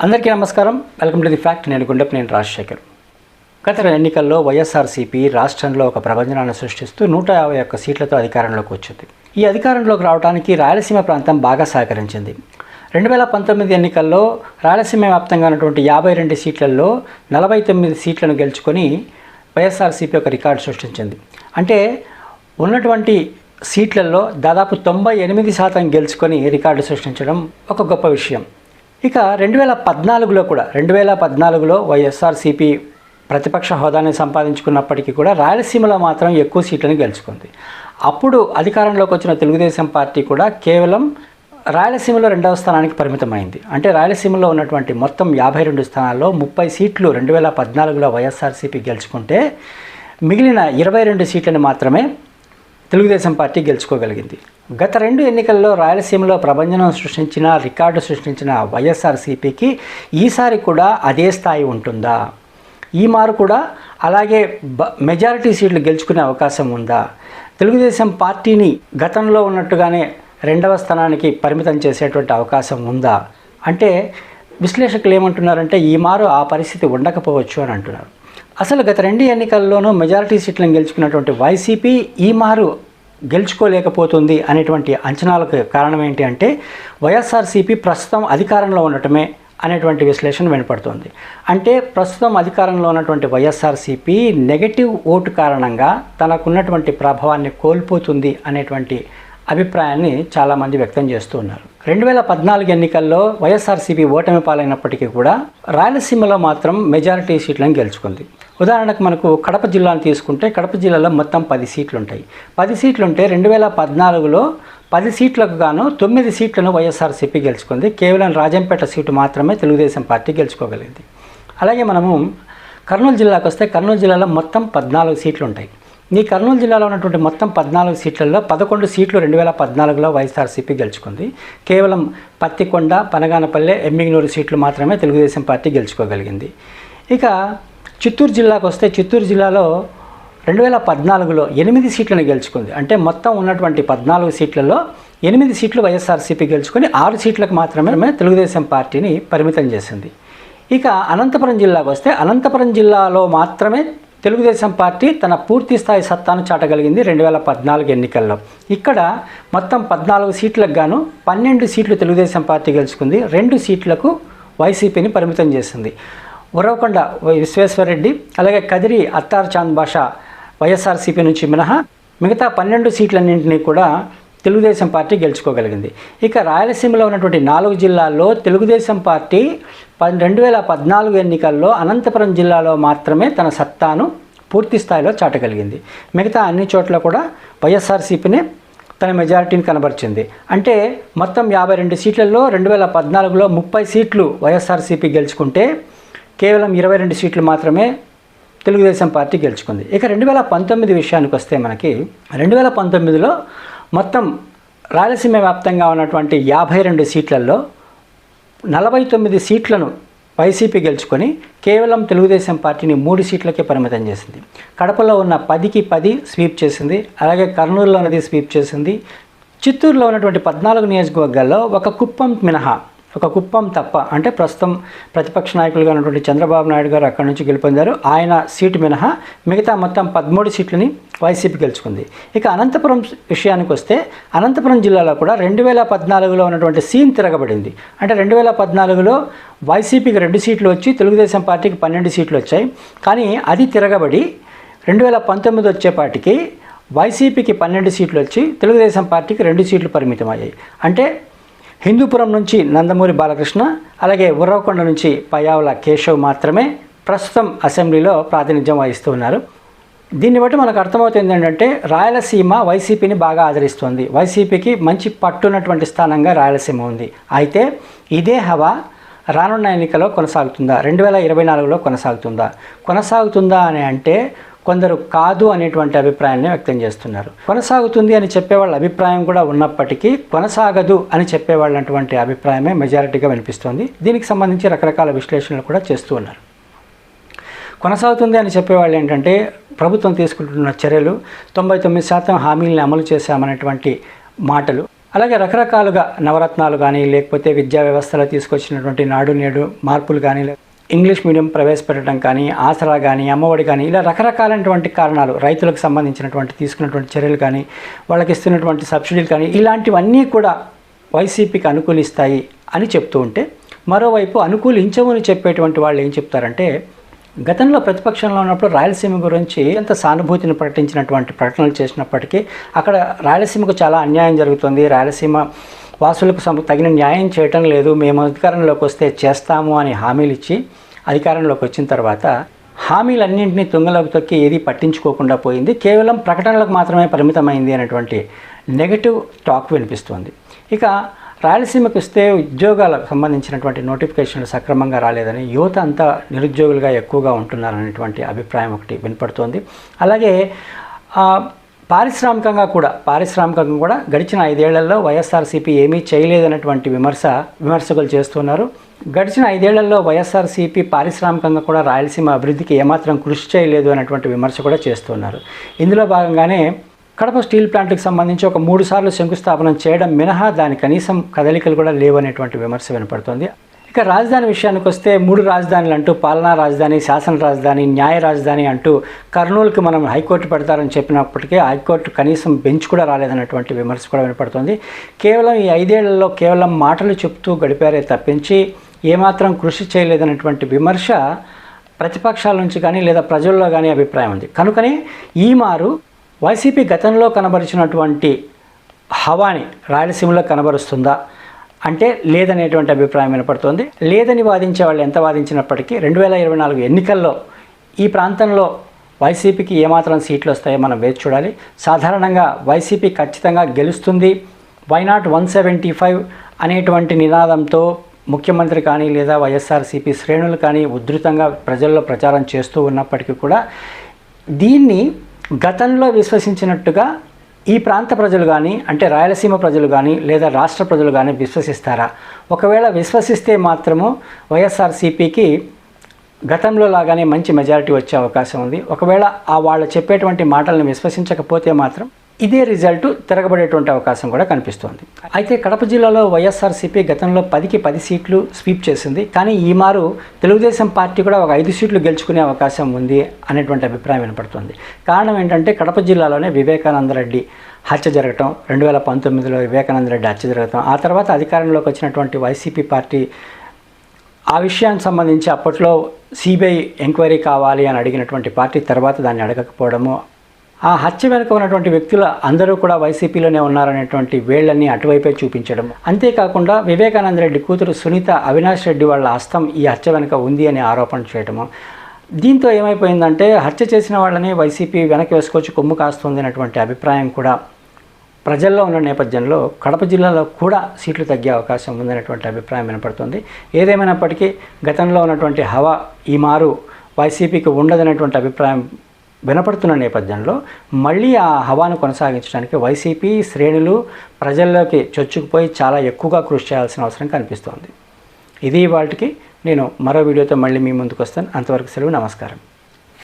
అందరికీ నమస్కారం. Welcome to the fact. నేను రాజశేఖర్. గత ఎన్నికల్లో వైఎస్ఆర్సీపీ రాష్ట్రంలో ఒక ప్రభంజనాన్ని సృష్టిస్తూ 151 సీట్లతో అధికారంలోకి వచ్చింది. ఈ అధికారంలోకి రావడానికి రాయలసీమ ప్రాంతం బాగా సహకరించింది. 2019 ఎన్నికల్లో రాయలసీమ వ్యాప్తంగా ఉన్నటువంటి 52 సీట్లలో 49 సీట్లను గెలుచుకొని వైఎస్ఆర్సీపీ ఒక రికార్డు సృష్టించింది. అంటే ఉన్నటువంటి సీట్లలో దాదాపు 98% గెలుచుకొని రికార్డు సృష్టించడం ఒక గొప్ప విషయం. ఇక 2014లో వైఎస్ఆర్సీపీ ప్రతిపక్ష హోదాని సంపాదించుకున్నప్పటికీ కూడా రాయలసీమలో మాత్రం ఎక్కువ సీట్లను గెలుచుకుంది. అప్పుడు అధికారంలోకి వచ్చిన తెలుగుదేశం పార్టీ కూడా కేవలం రాయలసీమలో 2వ స్థానానికి పరిమితమైంది. అంటే రాయలసీమలో ఉన్నటువంటి మొత్తం 52 స్థానాల్లో 30 సీట్లు 2014లో వైఎస్ఆర్సీపీ గెలుచుకుంటే మిగిలిన 22 సీట్లను మాత్రమే తెలుగుదేశం పార్టీ గెలుచుకోగలిగింది. గత 2 ఎన్నికల్లో రాయలసీమలో ప్రభంజనం సృష్టించిన, రికార్డు సృష్టించిన వైఎస్ఆర్సీపీకి ఈసారి కూడా అదే స్థాయి ఉంటుందా? ఈ మారు కూడా అలాగే మెజారిటీ సీట్లు గెలుచుకునే అవకాశం ఉందా? తెలుగుదేశం పార్టీని గతంలో ఉన్నట్టుగానే 2వ స్థానానికి పరిమితం చేసేటువంటి అవకాశం ఉందా అంటే విశ్లేషకులు ఏమంటున్నారంటే ఈ మారు ఆ పరిస్థితి ఉండకపోవచ్చు అని అంటున్నారు. అసలు గత 2 ఎన్నికల్లోనూ మెజారిటీ సీట్లను గెలుచుకున్నటువంటి వైసీపీ ఈ మారు గెలుచుకోలేకపోతుంది అనేటువంటి అంచనాలకు కారణం ఏంటి అంటే వైఎస్ఆర్సీపీ ప్రస్తుతం అధికారంలో ఉండటమే అనేటువంటి విశ్లేషణ వినపడుతోంది. అంటే ప్రస్తుతం అధికారంలో ఉన్నటువంటి వైఎస్ఆర్సీపీ నెగటివ్ ఓటు కారణంగా తనకున్నటువంటి ప్రభావాన్ని కోల్పోతుంది అనేటువంటి అభిప్రాయాన్ని చాలామంది వ్యక్తం చేస్తూ ఉన్నారు. 2014 ఎన్నికల్లో వైఎస్ఆర్సీపీ ఓటమి పాలైనప్పటికీ కూడా రాయలసీమలో మాత్రం మెజారిటీ సీట్లను గెలుచుకుంది. ఉదాహరణకు మనకు కడప జిల్లాను తీసుకుంటే కడప జిల్లాలో మొత్తం 10 సీట్లు ఉంటాయి. 10 సీట్లుంటే 2014లో 10 సీట్లకు గాను 9 సీట్లను వైఎస్ఆర్సీపీ గెలుచుకుంది. కేవలం రాజంపేట సీటు మాత్రమే తెలుగుదేశం పార్టీ గెలుచుకోగలిగింది. అలాగే మనము కర్నూలు జిల్లాకు వస్తే కర్నూలు జిల్లాలో మొత్తం 14 సీట్లు ఉంటాయి. ఈ కర్నూలు జిల్లాలో ఉన్నటువంటి మొత్తం 14 సీట్లలో 11 సీట్లు 2014లో వైఎస్ఆర్సీపీ గెలుచుకుంది. కేవలం పత్తికొండ, పనగానపల్లె, ఎమ్మిగనూరు సీట్లు మాత్రమే తెలుగుదేశం పార్టీ గెలుచుకోగలిగింది. ఇక చిత్తూరు జిల్లాకు వస్తే చిత్తూరు జిల్లాలో 2014లో 8 సీట్లను గెలుచుకుంది. అంటే మొత్తం ఉన్నటువంటి 14 సీట్లలో 8 సీట్లు వైఎస్ఆర్సీపీ గెలుచుకొని 6 సీట్లకు మాత్రమే తెలుగుదేశం పార్టీని పరిమితం చేసింది. ఇక అనంతపురం జిల్లాకు వస్తే అనంతపురం జిల్లాలో మాత్రమే తెలుగుదేశం పార్టీ తన పూర్తి స్థాయి సత్తాను చాటగలిగింది 2014 ఎన్నికల్లో. ఇక్కడ మొత్తం 14 సీట్లకు గాను 12 సీట్లు తెలుగుదేశం పార్టీ గెలుచుకుంది. 2 సీట్లకు వైసీపీని పరిమితం చేసింది. ఉరవకొండ విశ్వేశ్వరరెడ్డి, అలాగే కదిరి అత్తార్ చాంద్ బాషా వైఎస్ఆర్సీపీ నుంచి మినహా మిగతా 12 సీట్లన్నింటినీ కూడా తెలుగుదేశం పార్టీ గెలుచుకోగలిగింది. ఇక రాయలసీమలో ఉన్నటువంటి 4 జిల్లాల్లో తెలుగుదేశం పార్టీ 2014 ఎన్నికల్లో అనంతపురం జిల్లాలో మాత్రమే తన సత్తాను పూర్తి స్థాయిలో చాటగలిగింది. మిగతా అన్ని చోట్ల కూడా వైఎస్ఆర్సీపీనే తన మెజారిటీని కనబరిచింది. అంటే మొత్తం 52 సీట్లలో 2014లో 30 సీట్లు వైఎస్ఆర్సీపీ గెలుచుకుంటే కేవలం 22 సీట్లు మాత్రమే తెలుగుదేశం పార్టీ గెలుచుకుంది. ఇక 2019 విషయానికి వస్తే మనకి 2019లో మొత్తం రాయలసీమ వ్యాప్తంగా ఉన్నటువంటి 52 సీట్లలో 49 సీట్లను వైసీపీ గెలుచుకొని కేవలం తెలుగుదేశం పార్టీని 3 సీట్లకే పరిమితం చేసింది. కడపలో ఉన్న 10కి 10 స్వీప్ చేసింది. అలాగే కర్నూలులో ఉన్నది స్వీప్ చేసింది. చిత్తూరులో ఉన్నటువంటి 14 నియోజకవర్గాల్లో ఒక కుప్పం తప్ప, అంటే ప్రస్తుతం ప్రతిపక్ష నాయకులుగా ఉన్నటువంటి చంద్రబాబు నాయుడు గారు అక్కడి నుంచి గెలుపొందారు. ఆయన సీటు మినహా మిగతా మొత్తం 13 సీట్లని వైసీపీ గెలుచుకుంది. ఇక అనంతపురం విషయానికి వస్తే అనంతపురం జిల్లాలో కూడా 2014లో ఉన్నటువంటి సీన్ తిరగబడింది. అంటే 2014లో వైసీపీకి 2 సీట్లు వచ్చి తెలుగుదేశం పార్టీకి 12 సీట్లు వచ్చాయి. కానీ అది తిరగబడి 2019 వచ్చేపాటికి వైసీపీకి 12 సీట్లు వచ్చి తెలుగుదేశం పార్టీకి 2 సీట్లు పరిమితం అయ్యాయి. అంటే హిందూపురం నుంచి నందమూరి బాలకృష్ణ, అలాగే ఉర్రవకొండ నుంచి పయ్యావుల కేశవ్ మాత్రమే ప్రస్తుతం అసెంబ్లీలో ప్రాతినిధ్యం వహిస్తూ ఉన్నారు. దీన్ని బట్టి మనకు అర్థమవుతుంది ఏంటంటే రాయలసీమ వైసీపీని బాగా ఆదరిస్తుంది. వైసీపీకి మంచి పట్టున్నటువంటి స్థానంగా రాయలసీమ ఉంది. అయితే ఇదే హవా రానున్న ఎన్నికలో కొనసాగుతుందా, 2024లో కొనసాగుతుందా అని అంటే కొందరు కాదు అనేటువంటి అభిప్రాయాన్ని వ్యక్తం చేస్తున్నారు. కొనసాగుతుంది అని చెప్పేవాళ్ళ అభిప్రాయం కూడా ఉన్నప్పటికీ కొనసాగదు అని చెప్పేవాళ్ళటువంటి అభిప్రాయమే మెజారిటీగా వినిపిస్తోంది. దీనికి సంబంధించి రకరకాల విశ్లేషణలు కూడా చేస్తూ ఉన్నారు. కొనసాగుతుంది అని చెప్పేవాళ్ళు ఏంటంటే ప్రభుత్వం తీసుకుంటున్న చర్యలు 99% హామీలను అమలు చేశామనేటువంటి మాటలు, అలాగే రకరకాలుగా నవరత్నాలు కానీ, లేకపోతే విద్యా వ్యవస్థలో తీసుకొచ్చినటువంటి నాడు నేడు మార్పులు కానీ, ఇంగ్లీష్ మీడియం ప్రవేశపెట్టడం కానీ, ఆసరా కానీ, అమ్మఒడి కానీ, ఇలా రకరకాలైనటువంటి కారణాలు, రైతులకు సంబంధించినటువంటి తీసుకున్నటువంటి చర్యలు కానీ, వాళ్ళకి ఇస్తున్నటువంటి సబ్సిడీలు కానీ, ఇలాంటివన్నీ కూడా వైసీపీకి అనుకూలిస్తాయి అని చెప్తూ ఉంటే, మరోవైపు అనుకూలించమని చెప్పేటువంటి వాళ్ళు ఏం చెప్తారంటే, గతంలో ప్రతిపక్షంలో ఉన్నప్పుడు రాయలసీమ గురించి ఎంత సానుభూతిని ప్రకటించినటువంటి ప్రకటనలు చేసినప్పటికీ అక్కడ రాయలసీమకు చాలా అన్యాయం జరుగుతుంది, రాయలసీమ వాసులకు తగిన న్యాయం చేయటం లేదు, మేము అధికారంలోకి వస్తే చేస్తాము అని హామీలు ఇచ్చి అధికారంలోకి వచ్చిన తర్వాత హామీలన్నింటినీ తుంగలోకి తొక్కి ఏది పట్టించుకోకుండా పోయింది, కేవలం ప్రకటనలకు మాత్రమే పరిమితమైంది అనేటువంటి నెగటివ్ టాక్ వినిపిస్తుంది. ఇక రాయలసీమకు వస్తే ఉద్యోగాలకు సంబంధించినటువంటి నోటిఫికేషన్లు సక్రమంగా రాలేదని, యువత అంతా నిరుద్యోగులుగా ఎక్కువగా ఉంటున్నారనేటువంటి అభిప్రాయం ఒకటి వినపడుతోంది. అలాగే పారిశ్రామికంగా కూడా గడిచిన 5 ఏళ్లలో వైఎస్ఆర్సీపీ ఏమీ చేయలేదన్నటువంటి విమర్శకులు చేస్తున్నారు. గడిచిన 5 ఏళ్లలో వైఎస్ఆర్సీపీ పారిశ్రామికంగా కూడా రాయలసీమ అభివృద్ధికి ఏమాత్రం కృషి చేయలేదు అనేటువంటి విమర్శ కూడా చేస్తున్నారు. ఇందులో భాగంగానే కడప స్టీల్ ప్లాంట్కి సంబంధించి ఒక 3 సార్లు శంకుస్థాపన చేయడం మినహా దాని కనీసం కదలికలు కూడా లేవనేటువంటి విమర్శ వినపడుతోంది. ఇక రాజధాని విషయానికి వస్తే 3 రాజధానులు అంటూ, పాలనా రాజధాని, శాసన రాజధాని, న్యాయ రాజధాని అంటూ కర్నూలుకి మనం హైకోర్టు పెడతారని చెప్పినప్పటికీ హైకోర్టు కనీసం బెంచ్ కూడా రాలేదన్నటువంటి విమర్శ కూడా వినపడుతుంది. కేవలం ఈ 5 ఏళ్లలో కేవలం మాటలు చెప్తూ గడిపారే తప్పించి ఏమాత్రం కృషి చేయలేదన్నటువంటి విమర్శ ప్రతిపక్షాల నుంచి కానీ లేదా ప్రజల్లో కానీ అభిప్రాయం ఉంది. కనుకనే ఈ మారు వైసీపీ గతంలో కనబరిచినటువంటి హవాని రాయలసీమలో కనబరుస్తుందా అంటే లేదనేటువంటి అభిప్రాయం వినపడుతోంది. లేదని వాదించే వాళ్ళు ఎంత వాదించినప్పటికీ 2024 ఎన్నికల్లో ఈ ప్రాంతంలో వైసీపీకి ఏమాత్రం సీట్లు వస్తాయో మనం వేచి చూడాలి. సాధారణంగా వైసీపీ ఖచ్చితంగా గెలుస్తుంది, వై నాట్ 175 అనేటువంటి నినాదంతో ముఖ్యమంత్రి కానీ లేదా వైఎస్ఆర్సీపీ శ్రేణులు కానీ ఉధృతంగా ప్రజల్లో ప్రచారం చేస్తూ ఉన్నప్పటికీ కూడా దీన్ని గతంలో విశ్వసించినట్టుగా ఈ ప్రాంత ప్రజలు కానీ, అంటే రాయలసీమ ప్రజలు కానీ లేదా రాష్ట్ర ప్రజలు కానీ విశ్వసిస్తారా? ఒకవేళ విశ్వసిస్తే మాత్రము వైఎస్ఆర్సీపీకి గతంలో లాగానే మంచి మెజారిటీ వచ్చే అవకాశం ఉంది. ఒకవేళ వాళ్ళు చెప్పేటువంటి మాటలను విశ్వసించకపోతే మాత్రం ఇదే రిజల్ట్ తిరగబడేటువంటి అవకాశం కూడా కనిపిస్తోంది. అయితే కడప జిల్లాలో వైఎస్ఆర్సీపీ గతంలో 10కి 10 సీట్లు స్వీప్ చేసింది. కానీ ఈ మారు తెలుగుదేశం పార్టీ కూడా ఒక 5 సీట్లు గెలుచుకునే అవకాశం ఉంది అనేటువంటి అభిప్రాయం వినపడుతుంది. కారణం ఏంటంటే కడప జిల్లాలోనే వివేకానందరెడ్డి హత్య జరగటం, 2019లో వివేకానందరెడ్డి హత్య జరగటం, ఆ తర్వాత అధికారంలోకి వచ్చినటువంటి వైసీపీ పార్టీ ఆ విషయానికి సంబంధించి అప్పట్లో సిబిఐ ఎంక్వైరీ కావాలి అని అడిగినటువంటి పార్టీ తర్వాత దాన్ని అడగకపోవడము, ఆ హత్య వెనుక ఉన్నటువంటి వ్యక్తులు అందరూ కూడా వైసీపీలోనే ఉన్నారనేటువంటి వేళ్లన్నీ అటువైపే చూపించడం, అంతేకాకుండా వివేకానందరెడ్డి కూతురు సునీత అవినాష్ రెడ్డి వాళ్ళ హస్తం ఈ హత్య వెనుక ఉంది అనే ఆరోపణ చేయడము. దీంతో ఏమైపోయిందంటే హత్య చేసిన వాళ్ళని వైసీపీ వెనక్కి వేసుకొచ్చి కొమ్ము కాస్తుంది అనేటువంటి అభిప్రాయం కూడా ప్రజల్లో ఉన్న నేపథ్యంలో కడప జిల్లాలో కూడా సీట్లు తగ్గే అవకాశం ఉందనేటువంటి అభిప్రాయం వినపడుతుంది. ఏదేమైనప్పటికీ గతంలో ఉన్నటువంటి హవా ఈ మారు వైసీపీకి ఉండదనేటువంటి అభిప్రాయం వినపడుతున్న నేపథ్యంలో మళ్ళీ ఆ హవాను కొనసాగించడానికి వైసీపీ శ్రేణులు ప్రజల్లోకి చొచ్చుకుపోయి చాలా ఎక్కువగా కృషి చేయాల్సిన అవసరం కనిపిస్తోంది. ఇది వాటికి నేను మరో వీడియోతో మళ్ళీ మీ ముందుకు వస్తాను. అంతవరకు సెలవు, నమస్కారం.